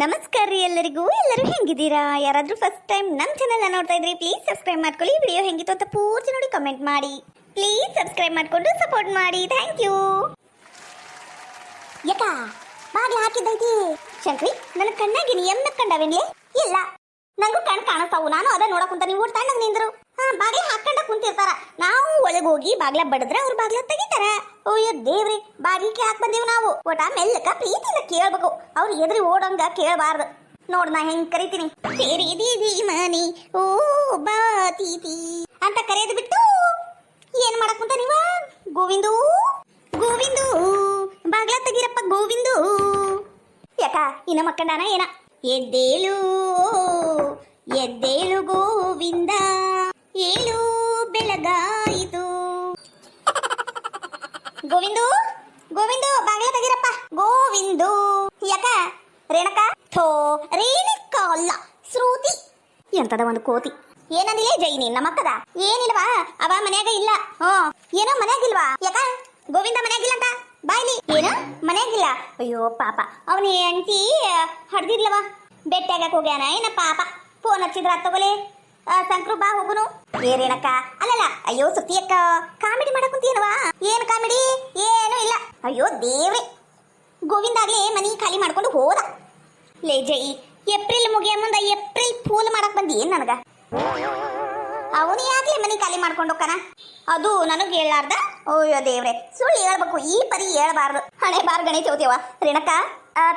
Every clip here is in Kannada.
ನಮಸ್ಕಾರ ರೀ ಎಲ್ಲರಿಗೂ. ಎಲ್ಲರೂ ಹೆಂಗಿದ್ದೀರಾ? ಯಾರಾದರೂ ಫಸ್ಟ್ ಟೈಮ್ ನಮ್ಮ ಚಾನೆಲ್ನ ನೋಡ್ತಾ ಇದ್ರಿ ಪ್ಲೀಸ್ ಸಬ್ಸ್ಕ್ರೈಬ್ ಮಾಡ್ಕೊಳ್ಳಿ. ವಿಡಿಯೋ ಹೆಂಗಿತ್ತು ಅಂತ ಪೂರ್ತಿ ನೋಡಿ ಕಮೆಂಟ್ ಮಾಡಿ. ಪ್ಲೀಸ್ ಸಬ್ಸ್ಕ್ರೈಬ್ ಮಾಡ್ಕೊಂಡು ಸಪೋರ್ಟ್ ಮಾಡಿ. Thank you. ಯಾಕ ಬಾಗಿಲು ಹಾಕಿದ್ದೈತಿ ಶಂಕ್ರಿ, ನನ್ನ ಕಣ್ಣಾಗಿ ನೀ ಎಮ್ಮ ಕಂಡವೇನ್ಲಿ? ಇಲ್ಲ, ನಂಗೂ ಕಣ್ ಕಾಣಿಸ್ತಾವು. ನಾನು ಅದ ನೋಡಕ್ ಕುಂತ ನೀವು ತಣ್ಣಗ್ ನಿಂದ್ರು ಬಾಗಿಲ ಹಾಕೊಂಡ ಕುಂತಿರ್ತಾರ. ನಾವು ಒಳಗೆ ಹೋಗಿ ಬಾಗ್ಲ ಬಡದ್ರ ಅವ್ರ ಬಾಗ್ಲ ತೆಗಿತಾರ. ಅಯ್ಯೋ ದೇವ್ರಿ, ಬಾಗಿಲಿಗೆ ಹಾಕ್ ಬಂದೀವಿ ನಾವು. ಒಟ ಮೆಲ್ಲಕ ಪ್ರೀತಿಯಿಂದ ಕೇಳ್ಬೇಕು, ಅವ್ರು ಎದ್ರಿ ಓಡಂಗ ಕೇಳಬಾರ್ದು. ನೋಡ್ ನಾ ಹೆಂಗ್ ಕರಿತೀನಿ, ಸೇರಿ ದೀದಿ ಮನಿ ಓ ಬಾತೀತಿ ಅಂತ ಕರೆಯೋದು ಬಿಟ್ಟು ಏನ್ ಮಾಡಕ್ ಕುಂತ ನೀವ? ಗೋವಿಂದು ಗೋವಿಂದು ಬಾಗ್ಲ ತೆಗಿರಪ್ಪ ಗೋವಿಂದು. ಯಾಕ ಇನ್ನ ಮಕ್ಕಂಡಾನ ಏನ? ಎದ್ದೇಳು ಎದ್ದೇಳು ಗೋವಿಂದ, ಏಳು ಬೆಳಗಾಯಿತು. ಗೋವಿಂದು ಗೋವಿಂದು ಬಾಗಿಲ ತೆಗಿರಪ್ಪ ಗೋವಿಂದು. ಯಾಕ ರೇಣಕ? ಥೋ ರೇಣಕ ಅಲ್ಲ, ಶ್ರುತಿ ಎಂತದ ಒಂದು ಕೋತಿ. ಏನಂದಿಲ್ಲ ಜೈನಿ ನಮ್ಮಕ್ಕದ? ಏನಿಲ್ವಾ, ಅವ ಮನ್ಯಾಗ ಇಲ್ಲ. ಏನೋ ಮನ್ಯಾಗಿಲ್ವಾ? ಯಾಕ ಗೋವಿಂದ ಮನ್ಯಾಗಿಲ್ಲ ಅಂತ ಬಾಯ್ಲಿ. ಏನು ಮನ್ಯಾಗಿಲ್ಲ? ಅಯ್ಯೋ ಪಾಪ, ಅವನ ಹೆಂಡತಿ ಹಡ್ದಿದ್ಲವ, ಬೆಟ್ಟಾಗಕ್ ಹೋಗ್ಯಾನ ಏನ ಪಾಪ. ಫೋನ್ ಹಚ್ಚಿದ್ರ ತಗೋಲೆ, ಸಂಕ್ರು ಬಾ ಹೋಗುನು. ಏನೇನಕ್ಕ? ಅಲ್ಲಲ್ಲ, ಅಯ್ಯೋ ಸುತ್ತಿಯಕ್ಕ ಕಾಮಿಡಿ ಮಾಡಕ್ ಕುಂತೀನವಾ? ಏನ್ ಕಾಮಿಡಿ? ಏನು ಇಲ್ಲ. ಅಯ್ಯೋ ದೇವ್ರೆ, ಗೋವಿಂದಾಗ್ಲೇ ಮನಿ ಖಾಲಿ ಮಾಡ್ಕೊಂಡು ಹೋದ. ಲೇ ಜೈ, ಏಪ್ರಿಲ್ ಮುಗಿಯ ಮುಂದ ಏಪ್ರಿಲ್ ಫೂಲ್ ಮಾಡಕ್ ಬಂದಿ ಏನ್ ನನಗ? ಅವನು ಯಾಕ್ಲೆ ಮನಿ ಖಾಲಿ ಮಾಡ್ಕೊಂಡು ಹೋಗ್ತಾನ? ಅದು ನನಗ್ ಹೇಳಾರ್ದ? ಅಯ್ಯೋ ದೇವ್ರೆ, ಸುಳ್ಳು ಹೇಳ್ಬೇಕು, ಈ ಪರಿ ಹೇಳ್ಬಾರ್ದು. ಹಣೆ ಬಾರ್ ಗಣೇಶ ಚೌತಿಯವ. ರೇಣಕ್ಕ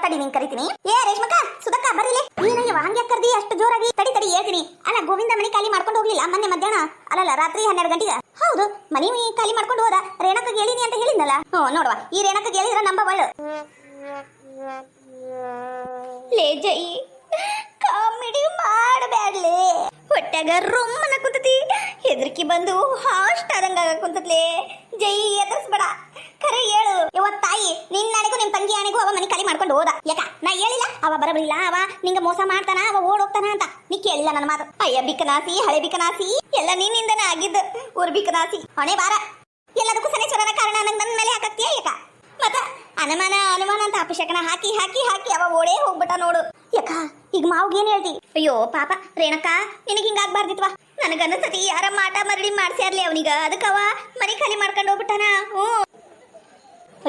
ತಡಿ, ನಿಂಗೆ ಕರಿತೀನಿ. ಏ ರೇಷ್ಮಕ್ಕ, ಸುಧಕ್ಕ ಬರ್ರಿಲೆ. ಏನಯ್ಯವ ಹಂಗೆ ಕರ್ದಿ ಅಷ್ಟು ಜೋರಾಗಿ? ತಡಿ ತಡಿ ಹೇಳ್ತೀನಿ. ಅಲ್ಲ, ಗೋವಿಂದ ಮನಿ ಖಾಲಿ ಮಾಡ್ಕೊಂಡು ಹೋಗ್ಲಿಲ್ಲ ಮೊನ್ನೆ ಮಧ್ಯಾಹ್ನ? ಅಲ್ಲಲ್ಲ, ರಾತ್ರಿ 12 ಗಂಟೆಗೆ. ಹೌದು, ಮನಿ ಖಾಲಿ ಮಾಡ್ಕೊಂಡು ಹೋದ. ರೇಣಕ್ಕ ಹೇಳಿನಿ ಅಂತ ಹೇಳಿದ್ನಲ್ಲ. ನೋಡುವ, ಈ ರೇಣಕ್ಕ ಹೇಳಿದ್ರ ನಂಬವಳು. ಲೇ ಜೈ, ಕಾಮಿಡಿ ಮಾಡಬ್ಯಾಡ್ಲೆ. ಹೊಟ್ಟಾಗ ರೊಮ್ಮನ ಕುಂತತಿ, ಹೆದರ್ಕಿ ಬಂದು ಹಾಸ್ಟ್ ಆದಂಗ ಕುಂತತ್ಲೆ. ಜೈ ಎದರ್ಸ್ಬೇಡ, ಖರೆ ಹೇಳು. ಇವತ್ ತಾಯಿ ನಿನ್ನ ಆಣೆಗೂ ನಿಮ್ ತಂಗಿ ಆಣೆಗೂ ಅವ ಮನಿ ಖಾಲಿ ಮಾಡ್ಕೊಂಡು ಹೋದ. ಯಾಕ ನಾ ಹೇಳಿಲ್ಲ ಅವ ಬರಬಿಲ್ಲ, ಅವ ನಿಂಗ ಮೋಸ ಮಾಡ್ತಾನ, ಅವ ಓಡೋಗ್ತಾನ ಅಂತ? ನೀ ಕೇಳಿಲ್ಲ ನನ್ನ ಮಾತು? ಅಯ್ಯ ಬಿಕನಾಸಿ, ಹಳೆ ಬಿಕನಾಸಿ, ಎಲ್ಲ ನಿನ್ನಿಂದನೇ ಆಗಿದ್ದ. ಊರ್ ಬಿಕನಾಸಿ, ಹೊಣೆ ಬಾರ. ಎಲ್ಲದಕ್ಕೂ ಶನೇಶ್ವರನ ಕಾರಣ ನಂಗೆ ನನ್ನ ಮೇಲೆ ಹಾಕತ್ತೀಯ? ಯಾಕ ಮತ್ತ ಅನುಮಾನ ಅನುಮಾನ ಅಂತ ಅಪಶಕನ ಹಾಕಿ ಹಾಕಿ ಹಾಕಿ ಅವ ಓಡೇ ಹೋಗ್ಬಿಟ್ಟ ನೋಡು. ಯಾಕ ಈಗ ಮಾವ್ಗೆ ಏನ್ ಹೇಳ್ತಿ? ಅಯ್ಯೋ ಪಾಪ ರೇಣಕ್ಕ, ನಿನಗೆ ಹಿಂಗಾಗ್ಬಾರ್ದಿತ್ವಾ. ನನಗನ್ಸತಿ ಯಾರ ಮಾಟ ಮರಳಿ ಮಾಡ್ಸ್ಯಾರ್ಲಿ ಅವನಿಗ, ಅದಕ್ಕವ ಮನಿ ಖಾಲಿ ಮಾಡ್ಕೊಂಡು ಹೋಗ್ಬಿಟ್ಟಾನ.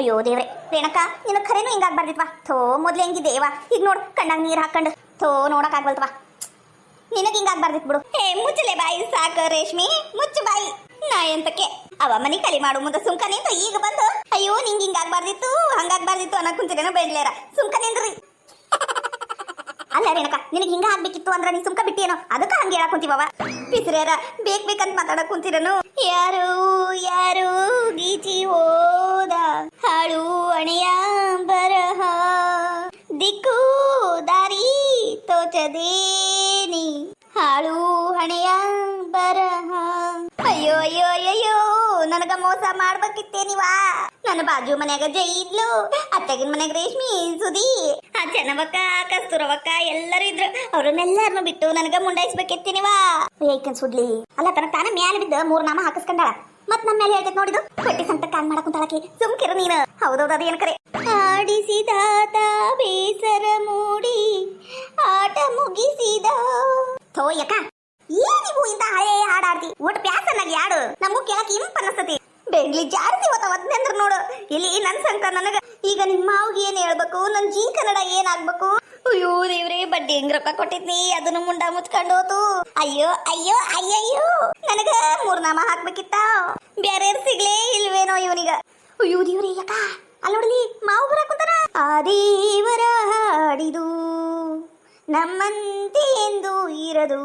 ಅಯ್ಯೋ ದೇವ್ರೆ, ರೇಣಕ್ಕ ನಿನ್ನ ಖರೇನು ಹಿಂಗಾಗ್ಬಾರ್ದಿತ್ವಾ. ಥೋ ಮೊದ್ಲು ಹೆಂಗಿದ್ದೇವಾ, ಈಗ ನೋಡು ಕಣ್ಣಾಗ ನೀರ್ ಹಾಕೊಂಡು. ಥೋ ನೋಡಕ್ ಆಗ್ಬಲ್ತವಾ, ನಿನಗೆ ಹಿಂಗಾಗ್ಬಾರ್ದಿತ್ ಬಿಡು. ಮುಚ್ಚಲೆ ಬಾಯಿ ಸಾಕ ರೇಷ್ಮಿ, ಮುಚ್ಚು ಬಾಯಿ. ನಾ ಎಂತಕ್ಕೆ ಅವ ಮನಿ ಖಾಲಿ ಮಾಡು ಮುಂದೆ ಸುಮ್ಕ ನಿಂತು ಈಗ ಬಂದು ಅಯ್ಯೋ ನಿಂಗೆ ಹಿಂಗಾಗ್ಬಾರ್ದಿತ್ತು ಹಂಗಾಗ್ಬಾರ್ದಿತ್ತು ಅನ್ನಕ್ ಕುಂತಿರೇನೋ ಬೇಡ್ಲೇರ. ಸುಮ್ಕ ನಿಂದ್ರಿ. ಅಲ್ಲ ರೇಣಕ, ನಿನಗೆ ಹಿಂಗ ಆಗ್ಬೇಕಿತ್ತು ಅಂದ್ರ ನೀ ಸುಮ್ಕ ಬಿಟ್ಟೇನೋ, ಅದಕ್ಕ ಹಂಗೆ ಹೇಳಕ್ ಕುಂತೀವವ. ಪಿಸ್ರೇರ ಬೇಕಂತ ಮಾತಾಡಕ್ ಕುಂತಿರನು. ಯಾರು ಯಾರು ಗೀಚಿ ಹೋದ, ಹಾಳು ಅಣೆಯ ಬರಹ, ದಿಕ್ಕು ದಾರಿ ತೋಚದೇನಿ, ಹಾಳು ಹಣೆಯ ಬರಹ. ಅಯ್ಯೋ ಅಯ್ಯೋ ಅಯ್ಯೋ, ನನಗ ಮೋಸ ಮಾಡ್ಬೇಕಿತ್ತೇನಿವಾ. ನನ್ನ ಬಾಜು ಮನ್ಯಾಗ ಜೈ ಇದ್ಲು, ಅತ್ತಗಿನ ಮನ್ಯಾಗ ರೇಷ್ಮಿ, ಸುದಿ, ಆ ಚೆನ್ನವಕ್ಕ, ಕಸ್ತೂರವಕ್ಕ ಎಲ್ಲರೂ ಇದ್ರು. ಅವ್ರನ್ನೆಲ್ಲರನ್ನು ಬಿಟ್ಟು ನನಗ ಮುಂಡಾಯಿಸ್ಬೇಕಿತ್ತೇನಿವಾ. ಏಕನ್ ಸುಡ್ಲಿ. ಅಲ್ಲ ತನಕ ತಾನ ಮ್ಯಾಲ ಬಿದ್ದ 3 ನಾಮ ಹಾಕಿಸ್ಕೊಂಡಾಳ. ಮತ್ ನಮ್ಮ ಮೇಲೆ ಹೇಳ್ತೈತ್ ನೋಡಿದು, ಹೊಟ್ಟಿ ಸಂತ ಕಾನ್ ಮಾಡಕ್ ಕುಂತಾಳಕಿ. ಸುಮ್ಕಿರು ನೀನು. ಹೌದೌದು, ಅದೇನ್ ಕರೆ. ಆಡಿಸಿದಾತ ಬೇಸರ ಮೂಡಿ ಆಟ ಮುಗಿಸಿದ. ಥೋ ಯಕ, ಏನಿವು ಇಂತ ಹಳೆ ಹಾಡಾಡ್ತಿ? ಒಟ್ಟು ಪ್ಯಾಸನ್ನಾಗಿ ಹಾಡು, ನಮಗೂ ಕೇಳಕ್ ಇಂಪ ಅನಸ್ತತಿ. ಬೆಂಗ್ಲಿ ಜಾಸ್ತಿ ಒತ್ತಂದ್ರ ನೋಡು. ಇಲ್ಲಿ ನನ್ ಸಂತ ನನಗ ಈಗ ನಿಮ್ಮ ಮಾವಿಗೆ ಏನ್ ಹೇಳ್ಬೇಕು, ನನ್ ಜೀ ಕನ್ನಡ ಏನಾಗ್ಬೇಕು? ಅಯ್ಯೋ ದೇವ್ರೆ, ಬಡ್ಡಿ ಹೆಂಗ್ ರೊಕ್ಕ ಕೊಟ್ಟಿದ್ನಿ, ಅದನ್ನು ಮುಂಡ ಮುಚ್ಕೊಂಡು ಹೋತು. ಅಯ್ಯೋ ಅಯ್ಯೋ ಅಯ್ಯಯ್ಯೋ, ನನಗ 3 ನಾಮ ಹಾಕ್ಬೇಕಿತ್ತ. ಬ್ಯಾರೆ ಸಿಗ್ಲೇ ಇಲ್ವೇನೋ ಇವನಿಗ. ಅಯ್ಯೋ ದೇವ್ರೆ, ಯಾಕ ಅಲ್ಲಿ ನೋಡ್ಲಿ ಮಾವು ಬರಾಕುಂತಾನ. ಆ ದೇವರ ಹಾಡಿದು ನಮ್ಮಂತೆ ಎಂದು ಇರದು,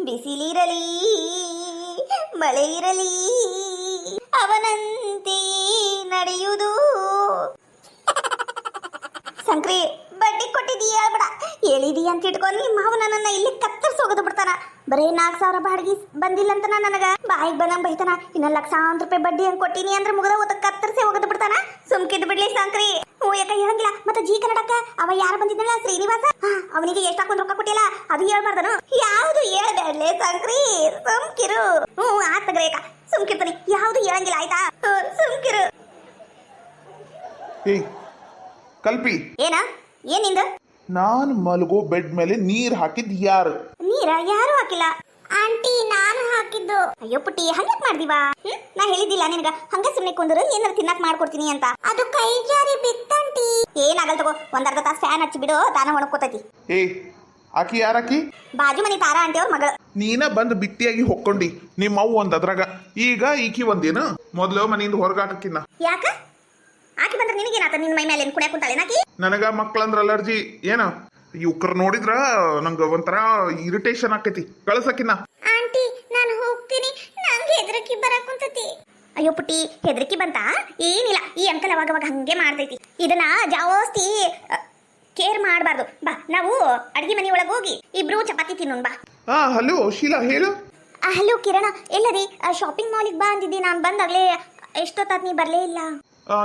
ಬಿಸಿಲಿರಲಿ ಮಳೆ ಇರಲಿ ಅವನಂತೆ ನಡೆಯುವುದು. ಸಂಕ್ರಿ ಬಡ್ಡಿ ಕೊಟ್ಟಿದ್ದೀಯ ಹೇಳ್ಬೇಡ, ಹೇಳಿದೀಯ ಅಂತ ಇಟ್ಕೊಂಡು ನಿಮ್ಮ ಮಾವು ನನ್ನನ್ನ ಇಲ್ಲಿ ಕತ್ತರಿಸಿ ಹೋಗದು ಬಿಡ್ತಾನ. ಬರೀ 4,000 ಬಾಡಿಗೆ ಬಂದಿಲ್ಲ ಅಂತ ನನಗ ಬಾಯಿಗೆ ಬಂದಂಗ್ ಬೈತಾನ. ಇನ್ನ ಲಕ್ಷಾಂತರ ರೂಪಾಯಿ ಬಡ್ಡಿ ಹಂಗ್ ಕೊಟ್ಟಿನಿ ಅಂದ್ರೆ ಮುಗದ ಒತ್ತ ಕತ್ತರಿಸಿ ಹೋಗದು ಬಿಡ್ತಾನ. ಸುಮ್ಕಿದ್ ಬಿಡ್ಲಿ ಸಂಕ್ರಿ. ಯಾಕ ಹೇಳಂಗಿಲ್ಲ? ಮತ್ತೆ ಜೀ ಕನ್ನಡಕ್ಕ ಅವ ಯಾರು ಬಂದಿದ್ದಲ್ಲ ಶ್ರೀನಿವಾಸ, ಅವನಿಗೆ ಎಷ್ಟಾಕೊಂಡ್ ರೊಕ್ಕ ಕೊಟ್ಟಿಲ್ಲ ಅದು ಹೇಳ್ಬಾರ್ದನು? ಯಾವ್ದು ಹೇಳ್ಬೇಡ್ಲೆ ಸಂಕ್ರಿ, ಸುಮ್ಕಿರು. ಆತಗ್ರೇಕ ಸುಮ್ಕಿರ್ತಾನೆ, ಯಾವ್ದು ಹೇಳಂಗಿಲ್ಲ ಆಯ್ತಾ? ಸುಮ್ಕಿರು. ಕಲ್ಪಿ ಏನ ಏನಿಂದ ನಾನು ಮಲಗೋ ಬೆಡ್ ಮೇಲೆ ನೀರ್ ಹಾಕಿದ್ ಯಾರು? ನೀರ ಯಾರು ಹಾಕಿಲ್ಲ ಆಂಟಿ, ನಾನು ಹಾಕಿದ್ದು. ಅಯ್ಯೋ ಪುಟ್ಟಿ, ಹಂಗಕ್ ಮಾಡ್ದಿವಾ? ನಾ ಹೇಳಿದ್ದಿಲ್ಲ ನಿನಗ ಹಂಗ ಸುಮ್ಮನೆ ಕುಂದ್ರು ಏನಾರ ತಿನ್ನಕ್ ಮಾಡ್ಕೊಡ್ತೀನಿ ಅಂತ. ಅದು ಕೈ ಜಾರಿ ಬಿತ್ತಂಟಿ. ಏನಾಗಲ್ ತಗೋ, ಒಂದ್ ಅರ್ಧ ತಾಸ್ ಫ್ಯಾನ್ ಹಚ್ಚಿ ಬಿಡು, ತಾನ ಒಣಕೋತೈತಿ. ಏ ಆಕಿ ಯಾರಾಕಿ? ಬಾಜು ಮನಿ ತಾರಾ ಆಂಟಿ ಅವ್ರ ಮಗಳು. ನೀನ ಬಂದ್ ಬಿಟ್ಟಿಯಾಗಿ ಹೊಕ್ಕೊಂಡಿ. ನಿಮ್ಮ ಅವ್ವ ಒಂದ್ ಅದ್ರಾಗ, ಈಗ ಈಕಿ ಒಂದೇನು? ಮೊದ್ಲು ಮನೆಯಿಂದ ಹೊರಗಾಕಕ್ಕಿನ್ನ. ಯಾಕ ಆಕಿ ಬಂದ್ರೆ ನಿನಗೇನಾತ? ನಿನ್ ಮೈ ಮೇಲೆ ಏನ್ ಕುಣ್ಯಾಕ ಕುಂತಾಳೇನಾಕಿ? ನನಗ ಮಕ್ಳಂದ್ರ ಅಲರ್ಜಿ. ಏನ ಇವ್ಕರ್ ನೋಡಿದ್ರ ನಂಗ ಒಂಥರ ಇರಿಟೇಷನ್ ಆಕೈತಿ. ಕಳ್ಸಕಿನ್ನ. ಆಂಟಿ ನಾನು ಹೋಗ್ತೀನಿ, ನಂಗೆ ಹೆದರಿಕೆ ಬರಾಕುಂತೈತಿ. ಅಯ್ಯೋ ಪುಟ್ಟಿ, ಹೆದರಿಕೆ ಬಂತ? ಏನಿಲ್ಲ, ಈ ಅಂಕಲ್ ಅವಾಗ ಹಂಗೆ ಮಾಡ್ತೈತಿ. ಇದನ್ನ ಜಾಸ್ತಿ ಕೇರ್ ಮಾಡಬಾರ್ದು. ಬಾ, ನಾವು ಅಡಿಗೆ ಮನೆ ಒಳಗೆ ಹೋಗಿ ಇಬ್ರು ಚಪಾತಿ ತಿನ್ನೋಣ ಬಾ. ಹಲೋ ಶೀಲಾ, ಹೇಳು. ಹಲೋ ಕಿರಣ, ಎಲ್ಲರಿ? ಶಾಪಿಂಗ್ ಮಾಲಿಗೆ ಬಾ ಅಂದಿದ್ದಿ, ನಾನು ಬಂದಾಗ್ಲೇ ಎಷ್ಟೊತ್ತಾತ್ ನೀ ಬರ್ಲೇ ಇಲ್ಲ.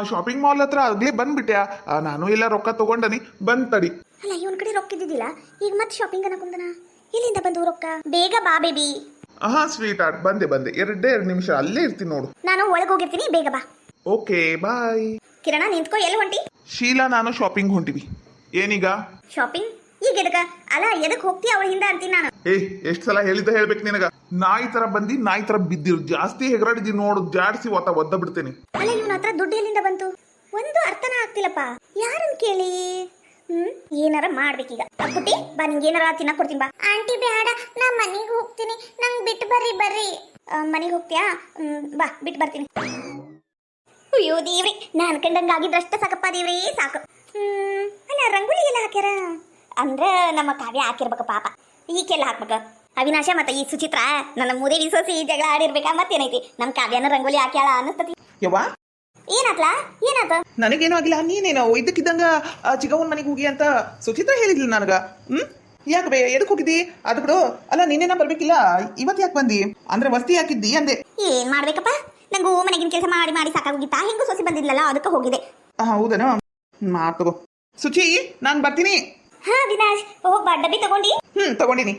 ಶಾಪಿಂಗ್ ಮಾಲ್ ಹತ್ರ ಆಗ್ಲೇ ಬಂದ್ಬಿಟ್ಯಾ? ನಾನು ಇಲ್ಲ ರೊಕ್ಕ ತಗೊಂಡನಿ, ಬಂದ್ ತಡಿ. ಅಲ್ಲ, ಇವನ್ ಕಡೆ ರೊಕ್ಕ ಇದ್ದಿದ್ದಿಲ್ಲ, ಈಗ ಮತ್ತೆ ಶಾಪಿಂಗ್ ಅನ್ನಕುಂದನ. ಎಲ್ಲಿಂದ ಬಂದು ರೊಕ್ಕ? ಬೇಗ ಬಾ ಬೇಬಿ. ಸ್ವೀಟ್ ಆರ್ಟ್, ಬಂದೆ. ಎರಡೇ 2 ನಿಮಿಷ ಅಲ್ಲೇ ಇರ್ತೀನಿ ನೋಡು. ನಾನು ಒಳಗೆ ಹೋಗಿರ್ತೀನಿ, ಬೇಗ ಬಾ. Okay bye. ಕಿರಣ ನಿಂತ್ಕೋ, ಎಲ್ಲಿ ಹೊಂಟಿ? ಶೀಲಾ ನಾನು ಶಾಪಿಂಗ್ ಹೊಂಟಿವಿ. ಏನೀಗ ಶಾಪಿಂಗ್? ಈಗ ಎದಕ್ಕ? ಅಲ್ಲ, ಎದಕ್ ಹೋಗ್ತೀಯ ಅವಳ ಹಿಂದ ಅಂತೀನಿ ನಾನು. ಎಷ್ಟ್ ಸಲ ಹೇಳಿದ್ದ ಹೇಳ್ಬೇಕು ನಿನಗ? ನಾಯಿ ತರ ಬಂದಿ, ನಾಯಿ ತರ ಬಿದ್ದಿರು. ಜಾಸ್ತಿ ಹೆಗರಾಡಿದಿ ನೋಡು, ಜಾಡ್ಸಿ ಒದ್ದ ಬಿಡ್ತೇನೆ. ಅಲ್ಲ, ಇವನ ಹತ್ರ ದುಡ್ಡು ಎಲ್ಲಿಂದ ಬಂತು? ಒಂದು ಅರ್ಥನ ಆಗ್ತಿಲ್ಲಪ್ಪ. ಯಾರನ್ ಕೇಳಿ? ಏನಾರ ಮಾಡ್ಬೇಕೀಗ. ಪುಟ್ಟಿ ಬಾ, ನಿಂಗೆ ಏನಾರ ತಿನ್ನಕ್ ಕೊಡ್ತೀನಿ ಬಾ. ಆಂಟಿ ಬೇಡ, ನಾ ಮನೆಗೆ ಹೋಗ್ತೀನಿ, ನಂಗೆ ಬಿಟ್ಟು ಬರ್ರಿ. ಮನೆಗೆ ಹೋಗ್ತೀಯಾ? ಬಾ, ಬಿಟ್ಟು ಬರ್ತೀನಿ. ಅಯ್ಯೋ ದೇವ್ರಿ, ನಾನು ಕಂಡಂಗಾಗಿದ್ರಷ್ಟ ಸಾಕಪ್ಪ ದೇವ್ರಿ, ಸಾಕು. ಅಲ್ಲ, ರಂಗೋಲಿ ಎಲ್ಲ ಹಾಕ್ಯಾರ ಅಂದ್ರ ನಮ್ಮ ಕಾವ್ಯ ಹಾಕಿರ್ಬೇಕ ಪಾಪ. ಈಕೆಲ್ಲ ಹಾಕ್ಬೇಕ. ಅವಿನಾಶ ಮತ್ತ ಈ ಸುಚಿತ್ರ ನನ್ನ ಮೂದೇವಿ ಸೋಸಿ ಜಗಳ ಆಡಿರ್ಬೇಕಾ? ಮತ್ತೇನೈತಿ, ನಮ್ ಕಾವ್ಯನ ರಂಗೋಲಿ ಹಾಕ್ಯಾಳ ಅನ್ನಸ್ತತಿ. ಯವ್ವಾ, ಏನಾತ? ನನಗೇನು ಆಗಿಲ್ಲ. ನೀನೇನೋ ಇದ್ದಕ್ಕಿದ್ದಂಗ ಚಿಗವನ್ ಮನೆಗೆ ಹೋಗಿ ಅಂತ ಸುಚಿತ್ರ ಹೇಳಿದ್ಲು ನನಗ. ಯಾಕೆ ಬೇ, ಎದಕ್ ಹೋಗಿದ್ದಿ? ಅದು ಬಿಡು. ಅಲ್ಲ, ನಿನ್ನೆನ ಬರ್ಬೇಕಿಲ್ಲ, ಇವತ್ತು ಯಾಕೆ ಬಂದಿ? ಅಂದ್ರೆ ವಸ್ತಿ ಹಾಕಿದ್ದಿ ಅಂದೆ. ಏನ್ ಮಾಡ್ಬೇಕಪ್ಪ, ನಂಗೂ ಮನೆಗಿನ ಕೆಲಸ ಮಾಡಿ ಸಾಕಾಗೋಗಿತ್ತಾ. ಹೆಂಗೂ ಸೊಸಿ ಬಂದಿದ್ಲಲ್ಲ, ಅದಕ್ಕೆ ಹೋಗಿದೆ. ಹೌದನ? ತಗೋ ಸುಚಿ, ನಾನ್ ಬರ್ತೀನಿ. ಹಾ ವಿನಾಶ್, ಹೋಗ್ಬಾ, ಡಬ್ಬಿ ತಗೊಂಡಿ? ತಗೊಂಡಿನಿ.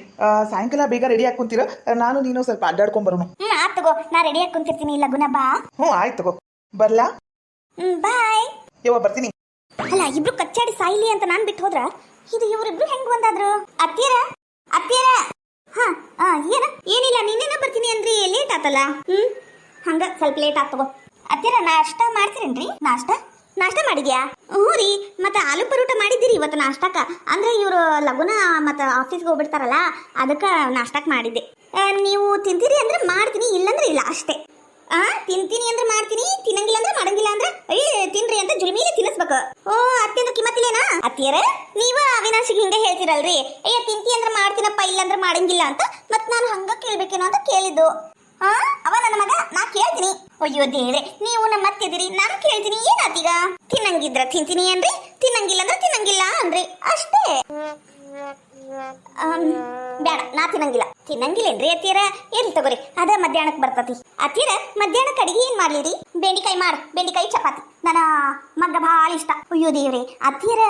ಸಾಯಂಕಾಲ ಬೇಗ ರೆಡಿ ಹಾಕೊಂತೀರ, ನಾನು ನೀನು ಸ್ವಲ್ಪ ಅಡ್ಡಾಡ್ಕೊಂಡ್ ಬರೋಣ. ಆತ್ ತಗೋ, ನಾ ರೆಡಿ ಆಗಿ ಕುಂತಿರ್ತೀನಿ. ಲಗುನ ಬಾ. ಆಯ್ತು ತಗೋ, ಬರ್ಲಾ? ಬಾಯ್. ಯವ್ವ, ಬರ್ತೀನಿ. ಅಲ್ಲ, ಇಬ್ರು ಕಚ್ಚಾಡಿ ಸಾಯ್ಲಿ ಅಂತ ನಾನ್ ಬಿಟ್ಟು ಹೋದ್ರ, ಇದು ಇವರಿಬ್ರು ಹೆಂಗ್ ಒಂದಾದ್ರು? ಅತ್ತೀರ ಏನಿಲ್ಲ, ನೀನೇನ ಬರ್ತೀನಿ ಅಂದ್ರಿ, ಲೇಟ್ ಆತಲ್ಲ. ಹಂಗ ಸ್ವಲ್ಪ ಲೇಟ್ ಆತ್ ತಗೋ. ಅತ್ತೀರ ನಾಷ್ಟ ಮಾಡ್ತೀರೇನ್ರಿ? ನಾಷ್ಟ ಮಾಡಿದ್ಯಾ? ಹ್ಞೂ ರೀ. ಮತ್ತೆ ಆಲೂ ಪರೋಟ ಮಾಡಿದ್ದೀರಿ ಇವತ್ತು ನಾಷ್ಟಕ್ಕ. ಅಂದ್ರೆ ಇವರು ಲಗುನ ಮತ್ತೆ ಆಫೀಸ್ಗೆ ಹೋಗ್ಬಿಡ್ತಾರಲ್ಲ, ಅದಕ್ಕೆ ನಾಷ್ಟಕ್ಕೆ ಮಾಡಿದ್ದೆ. ನೀವು ತಿಂತೀರಿ ಅಂದ್ರೆ ಮಾಡ್ತೀನಿ, ಇಲ್ಲಂದ್ರೆ ಇಲ್ಲ ಅಷ್ಟೇ. ತಿಂತೀನಿ ಅಂದ್ರೆ ಮಾಡ್ತೀನಿ, ತಿನ್ನಂಗಿಲ್ಲ ಅಂದ್ರೆ ಮಾಡಂಗಿಲ್ಲ ಅಂದ್ರೆ ತಿನ್ರಿ ಅಂತ ಜುಲ್ಮೀಲಿ ತಿನ್ನಿಸ್ಬೇಕು. ಓ, ಅತ್ತೆಂದು ಕಿಮ್ಮತ್ತಿಲೇನಾ? ಅತ್ತಿಯರ ನೀವ ಅವಿನಾಶಿಗೆ ಹಿಂಗ ಹೇಳ್ತಿರಲ್ರಿ, ತಿಂತಿ ಅಂದ್ರೆ ಮಾಡ್ತೀನಪ್ಪ, ಇಲ್ಲಂದ್ರೆ ಮಾಡಂಗಿಲ್ಲ ಅಂತ. ಮತ್ ನಾನು ಹಂಗ ಕೇಳ್ಬೇಕೇನೋ ಅಂತ ಕೇಳಿದ್ದು. ಅವ ನನ್ನ ಮಗ, ನಾ ಕೇಳ್ತೀನಿ. ಅಯ್ಯೋ ದೇವ್ರೆ, ನೀವು ನಮ್ಮ ಅತ್ತಿದಿರಿ, ನಾನು ಕೇಳ್ತೀನಿ. ಏನಾತೀಗ? ತಿನ್ನಂಗಿದ್ರ ತಿಂತೀನಿ ಅನ್ರಿ, ತಿನ್ನಂಗಿಲ್ಲ ಅಂದ್ರೆ ತಿನ್ನಂಗಿಲ್ಲ ಅನ್ರಿ, ಅಷ್ಟೇ. ಬೇಡ, ನಾ ತಿನ್ನಂಗಿಲ್ಲೇನ್ರಿ ಅತ್ತಿಯರ? ಎಲ್ಲಿ ತಗೋರಿ, ಅದ ಮಧ್ಯಾಹ್ನಕ್ಕೆ ಬರ್ತತಿ. ಅತ್ತಿಯರ ಮಧ್ಯಾಹ್ನಕ್ಕೆ ಅಡಿಗೆ ಏನ್ ಮಾಡ್ಲಿರಿ? ಬೆಂಡಿಕಾಯಿ ಚಪಾತಿ. ನನ್ನ ಮಗ್ಗ ಭಾಳ ಇಷ್ಟ. ಅಯ್ಯೋ ದೇವ್ರೆ, ಅತ್ತಿಯರ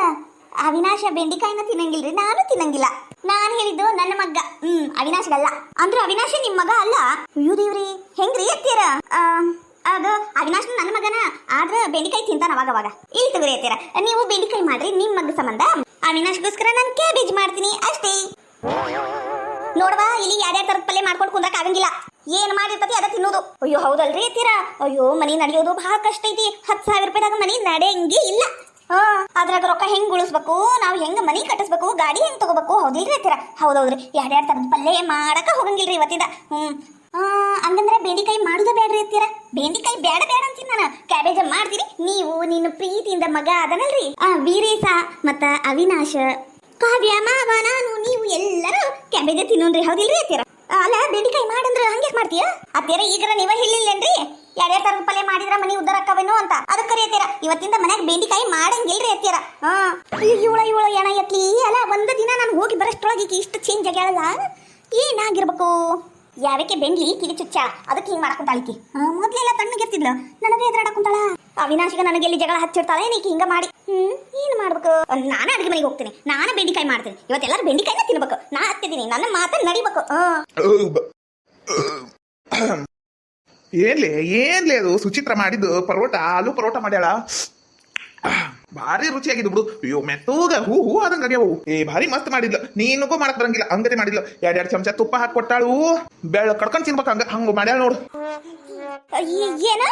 ಅವಿನಾಶ ಬೆಂಡಿಕಾಯಿನ ತಿನ್ನಂಗಿಲ್ರಿ, ನಾನು ತಿನ್ನಂಗಿಲ್ಲ. ನಾನ್ ಹೇಳಿದ್ದು ನನ್ನ ಮಗ್ಗ, ಅವಿನಾಶ್ಗಲ್ಲ. ಅಂದ್ರೆ ಅವಿನಾಶ ನಿಮ್ ಮಗ ಅಲ್ಲ? ಅಯ್ಯೋ ದೇವ್ರಿ, ಹೆಂಗ್ರಿ ಅತ್ತಿಯರ? ಅದು ಅವಿನಾಶ್ ನನ್ನ ಮಗನ, ಆದ್ರ ಬೆಂಡಿಕಾಯಿ ತಿಂತಾನ ಅವಾಗ. ಇಲ್ಲಿ ತಗೋರಿ ಅತ್ತಿಯರ, ನೀವು ಬೆಂಡಿಕಾಯಿ ಮಾಡ್ರಿ ನಿಮ್ ಮಗ ಸಂಬಂಧ. ಅವಿನಾಶ್ಗೋಸ್ಕರ ನಾನು ಕ್ಯಾಬೇಜ್ ಮಾಡ್ತೀನಿ ಅಷ್ಟೇ. ನೋಡ್ವಾ, ಇಲ್ಲಿ ಯಾರ್ಯಾರ ತರದ ಪಲ್ಯ ಮಾಡ್ಕೊಂಡು ಕುಂದ್ರಕ್ ಆಗಂಗಿಲ್ಲ. ಏನ್ ಮಾಡಿರ್ತತಿ ಅದ ತಿನ್ನೋದು. ಅಯ್ಯೋ ಹೌದಲ್ರಿ ಅತ್ತಿಯರ? ಅಯ್ಯೋ, ಮನಿ ನಡೆಯೋದು ಬಹಳ ಕಷ್ಟ ಐತಿ. 10,000 ರೂಪಾಯಿದಾಗ ಮನಿ ನಡೆಯಂಗೆ ಇಲ್ಲ. ಅದ್ರಾಗ ರೊಕ್ಕ ಹೆಂಗ್ ಉಳಿಸ್ಬೇಕು, ನಾವು ಹೆಂಗ್ ಮನಿ ಕಟ್ಟಿಸ್ಬೇಕು, ಗಾಡಿ ಹೆಂಗ್ ತಗೋಬೇಕು? ಹೌದಿಲ್ರಿ ಅತ್ತಿಯರ? ಹೌದೌದ್ರಿ. ಯಾರ್ಯಾರ ತರದ ಪಲ್ಯ ಮಾಡಕ ಹೋಗಂಗಿಲ್ರಿ ಇವತ್ತಿಂದ. ಹಂಗಂದ್ರೆ ಬೆಂಡಿಕಾಯಿ ಮಾಡುದ ಬೇಡ್ರಿ ಅತ್ತಿಯರ? ಬೆಂಡಿಕಾಯಿ ಬೇಡ ಅಂತೀನಿ ನಾನು. ಕ್ಯಾಬೇಜ್ ಮಾಡ್ತೀರಿ ನೀವು. ನಿನ್ನ ಪ್ರೀತಿಯಿಂದ ಮಗ ಅದನಲ್ರಿ ವೀರೇಶ ಮತ್ತ ಅವಿನಾಶ, ಕಾವ್ಯ, ಮಾವ, ನಾನು, ನೀವು ಎಲ್ಲರೂ ಕ್ಯಾಬೇಜ್ ತಿನ್ನೋನ್ರಿ. ಹೌದಿಲ್ರಿ ಅತ್ತಿಯರ? ಅಲ್ಲ, ಬೆಂಡಿಕಾಯಿ ಮಾಡಂದ್ರ ಹಂಗ್ಯಾಕ್ ಮಾಡ್ತೀಯ ಅತ್ತಿಯರ? ಈಗ ನೀವ ಹೇಳಿಲ್ಲೇನ್ರಿ ಯಾರ್ಯಾರ ತರದ ಪಲ್ಯ ಮಾಡಿದ್ರ ಮನಿ ಉದ್ದಾರ ಅಕ್ಕವೇನೋ ಅಂತ? ಅದಕ್ಕೆ ರೀ ಅತ್ತಿಯರ, ಇವತ್ತಿಂದ ಮನ್ಯಾಗ ಬೆಂಡಿಕಾಯಿ ಮಾಡಂಗಿಲ್ರಿ ಅತ್ತಿಯರ. ಇವಳ ಎಣ ಎತ್ಲಿ. ಅಲ್ಲ, ಒಂದ ದಿನ ನಾನು ಹೋಗಿ ಬರಷ್ಟೊಳಗೆ ಇಷ್ಟು ಚೇಂಜ್ ಆಗ್ಯಾಳಲ್ಲ, ಏನಾಗಿರ್ಬೇಕು? ಯಾವಕ್ಕೆ ಬೆಂಡ್ಲಿ ಕಿವಿ ಚುಚ್ಚ, ಅದಕ್ಕೆ ಹಿಂಗ್ ಮಾಡಕೊಂತಾಳಿಕಿ. ಮೊದ್ಲೆಲ್ಲ ತಣ್ಣಗಿರ್ತಿದ್ಲು, ನನಗೆ ಎದುರಾಡಕೊಂತಾಳ. ಅವಿನಾಶಿಗ ನನಗೆ ಎಲ್ಲಿ ಜಗಳ ಹಚ್ಚಿಡ್ತಾಳೆ ನೀಕಿ ಹಿಂಗ ಮಾಡಿ. ಏನ್ ಮಾಡ್ಬೇಕು? ನಾನೇ ಅಡಿಗೆ ಮನೆಗೆ ಹೋಗ್ತೀನಿ, ನಾನೇ ಬೆಂಡಿಕಾಯಿ ಮಾಡ್ತೀನಿ. ಇವತ್ತೆಲ್ಲರೂ ಬೆಂಡಿಕಾಯಿನ ತಿನ್ಬೇಕು. ನಾ ಹತ್ತಿದ್ದೀನಿ, ನನ್ನ ಮಾತ ನಡಿಬೇಕು. ಏನ್ಲೇ ಅದು ಸುಚಿತ್ರ ಮಾಡಿದ್ದು ಪರೋಟ, ಆಲೂ ಪರೋಟ ಮಾಡ್ಯಾಳ. ಭಾರಿ ರುಚಿಯಾಗಿದ್ದು ಬಿಡು. ಅಯ್ಯೋ ಮೆತ್ತೋಗ ಹೂ ಹೂ ಆದಂಗ ಆಗ್ಯಾವು. ಭಾರಿ ಮಸ್ತ್ ಮಾಡಿದ್ಲು. ನೀನಗೂ ಮಾಡಕ್ ಬರಂಗಿಲ್ಲ, ಹಂಗತೆ ಮಾಡಿದ್ಲು. ಎರಡೆರಡು ಚಮಚ ತುಪ್ಪ ಹಾಕಿ ಕೊಟ್ಟಾಳು. ಬೆಳ್ಳ ಕಡ್ಕೊಂಡ್ ತಿನ್ಬೇಕು ಹಂಗ ಮಾಡ್ಯಾಳ ನೋಡು. ಏನ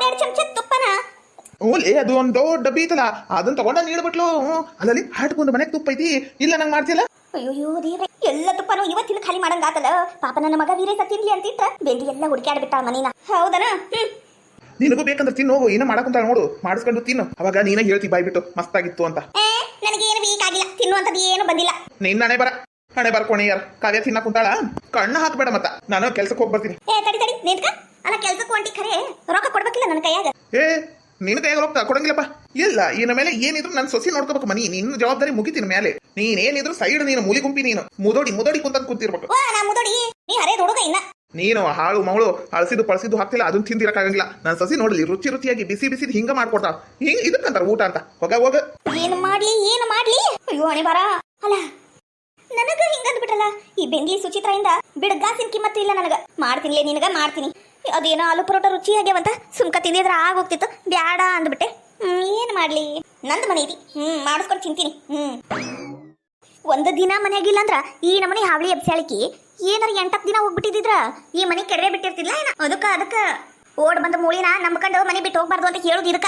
2 ಚಮಚ ತುಪ್ಪನ? ಓಲೆ ಅದು ಒಂದ್ ದೊಡ್ಡ ಡಬ್ಬಿ ಐತಲ್ಲ, ಅದನ್ನ ತಗೊಂಡ ನೀಡ್ಬಿಟ್ಲು. ಅಲ್ಲಲ್ಲಿ ಹಾಟ್ಕೊಂಡು ಮನೆಗೆ ತುಪ್ಪ ಐತಿ, ಇಲ್ಲ ನಂಗೆ ಮಾಡ್ತಿಲ್ಲ. ಅಯ್ಯೋ ದೇವ್ರೆ, ಎಲ್ಲ ತುಪ್ಪನು ಇವತ್ತಿನ ಖಾಲಿ ಮಾಡಂಗ ಆತಲ್ಲ. ಪಾಪ ನನ್ನ ಮಗ ವೀರೇಶ ತಿನ್ಲಿ ಅಂತಿತ್ತ ಬೆಂದಿ ಎಲ್ಲ ಹುಡುಕ್ಯಾಡ್ಬಿಟ್ಟ ಮನಿನ. ಹೌದನ? ನಿನಗೂ ಬೇಕಂದ್ರೆ ತಿನ್ನು, ಏನೋ ಮಾಡಕಂತ ನೋಡು, ಮಾಡಿಸ್ಕೊಂಡು ತಿನ್ನು. ಅವಾಗ ನೀನೇ ಹೇಳ್ತಿ ಬಾಯ್ಬಿಟ್ಟು ಮಸ್ತಾಗಿತ್ತು ಅಂತ. ನನಗೇನು ಬೇಕಾಗಿಲ್ಲ, ತಿನ್ನುವಂಥದ್ದು ಏನು ಬಂದಿಲ್ಲ. ನಿನ್ನ ಹಣೆ ಬರ್ಕೋಣೆ ಯಾರ ಕಾವ್ಯ ತಿನ್ನ ಕುಂತಾಳ. ಕಣ್ಣು ಹಾಕ್ಬೇಡ ಮತ್ತ, ನಾನು ಕೆಲ್ಸಕ್ಕೆ ಹೋಗಿ ಬರ್ತೀನಿ. ತಡಿ ನಿಂತ್ಕ. ಅಲ್ಲ ಕೆಲ್ಸಕ್ಕೆ ಹೊಂಟಿ ಖರೆ ರೊಕ್ಕ ಕೊಡ್ಬೇಕಿಲ್ಲ ನನ್ನ ಕೈಯಾಗ. ನಿನ್ನ ಕೈಯಾಗ ರೊಕ್ಕ ಕೊಡಂಗಿಲ್ಲಪ್ಪ. ಇಲ್ಲ ಇನ್ನ ಮೇಲೆ ಏನಿದ್ರು ನನ್ನ ಸೊಸಿ ನೋಡ್ಕೋಬೇಕು ಮನಿ. ನಿನ್ನ ಜವಾಬ್ದಾರಿ ಮುಗಿತೀನಿ ಮೇಲೆ. ನೀನೇನಿದ್ರು ಸೈಡ್ ನೀನು ಮೂಲಿ ಗುಂಪಿ, ನೀನು ಮುದೋಡಿ ಕುಂತ ಕೂತಿರ್ಬೇಕು. ನಾ ಮುದೋಡಿ ನೀ ಹರೇ ಹುಡುಗ ಇನ್ನ. ನೀನು ಹಾಳು ಮಗಳು ಅಳಸಿದ್ದು ಪಳಸಿದ್ದು ಹಾಕ್ತಿಲ್ಲ, ಅದನ್ನ ತಿಂದಿರಕ್ಕಾಗಂಗಿಲ್ಲ. ನನ್ನ ಸಸಿ ನೋಡ್ಲಿ ರುಚಿಯಾಗಿ ಬಿಸಿ ಹಿಂಗ ಮಾಡ್ಕೊಡ್ತಾವ. ಹಿಂಗ ಇದಕ್ಕಂತಾರ ಊಟ ಅಂತ. ಹೋಗ ಏನು ಮಾಡ್ಲಿ ಅಯ್ಯೋ ಅಣೆ ಬಾರ. ಅಲ್ಲ ನನಗ ಹಿಂಗಂದ್ಬಿಟ್ರಲ್ಲ ಈ ಬೆಂಗಿ ಸುಚಿತ್ರಾಯಿಂದ ಬಿಡಗಾಸಿನ ಕಿಮ್ಮತ್ತು ಇಲ್ಲ ನನಗ. ಮಾಡ್ತೀನಿ ನಿನಗ ಮಾಡ್ತೀನಿ. ಅದೇನೋ ಆಲೂ ಪರೋಟ ರುಚಿ ಆಗ್ಯಾವಂತ ಸುಮ್ಕ ತಿಂದಿದ್ರ ಆಗೋಗ್ತಿತ್ತು, ಬ್ಯಾಡ ಅಂದ್ಬಿಟ್ಟೆ. ಏನ್ ಮಾಡ್ಲಿ, ನಂದು ಮನೆ ಐತಿ, ಮಾಡಿಸ್ಕೊಂಡು ತಿಂತೀನಿ. ಒಂದು ದಿನ ಮನೆಯಾಗಿಲ್ಲ ಅಂದ್ರ ಈ ನಮನೆ ಹಾವಳಿ ಎಬ್ಸ್ಯಾಳಿಕಿ ಏನಾರ 8 ದಿನ ಹೋಗ್ಬಿಟ್ಟಿದ್ರ ಈ ಮನೆ ಕೆಡವೆ ಬಿಟ್ಟಿರ್ತಿಲ್ಲ ಏನ. ಅದಕ್ಕ ಓಡ್ ಬಂದ ಮೂಳಿನ ನಂಬ್ಕೊಂಡು ಮನೆ ಬಿಟ್ಟು ಹೋಗ್ಬಾರ್ದು ಅಂತ ಹೇಳುದು ಇದಕ್ಕ.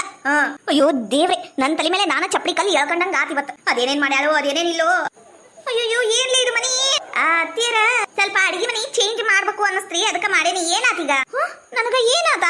ಅಯ್ಯೋ ದೇವ್ರೆ, ನನ್ನ ತಲೆ ಮೇಲೆ ನಾನ ಚಪ್ಪಲಿ ಕಲ್ಲಿ ಹೇಳ್ಕೊಂಡಂಗ ಆತಿವತ್ತು. ಅದೇನೇನ್ ಮಾಡ್ಯಾಳೋ ಅದೇನೇನಿಲ್ಲೋ. ಅಯ್ಯೋ ಏನ್ಲಿ ಇದು ಮನಿ. ತೀರ ಸ್ವಲ್ಪ ಅಡಿಗೆ ಮನಿ ಚೇಂಜ್ ಮಾಡ್ಬೇಕು ಅನ್ನಸ್ತ್ರಿ, ಅದಕ್ಕ ಮಾಡೇನಿ. ಏನಾತೀಗ ನನಗ ಏನಾದ?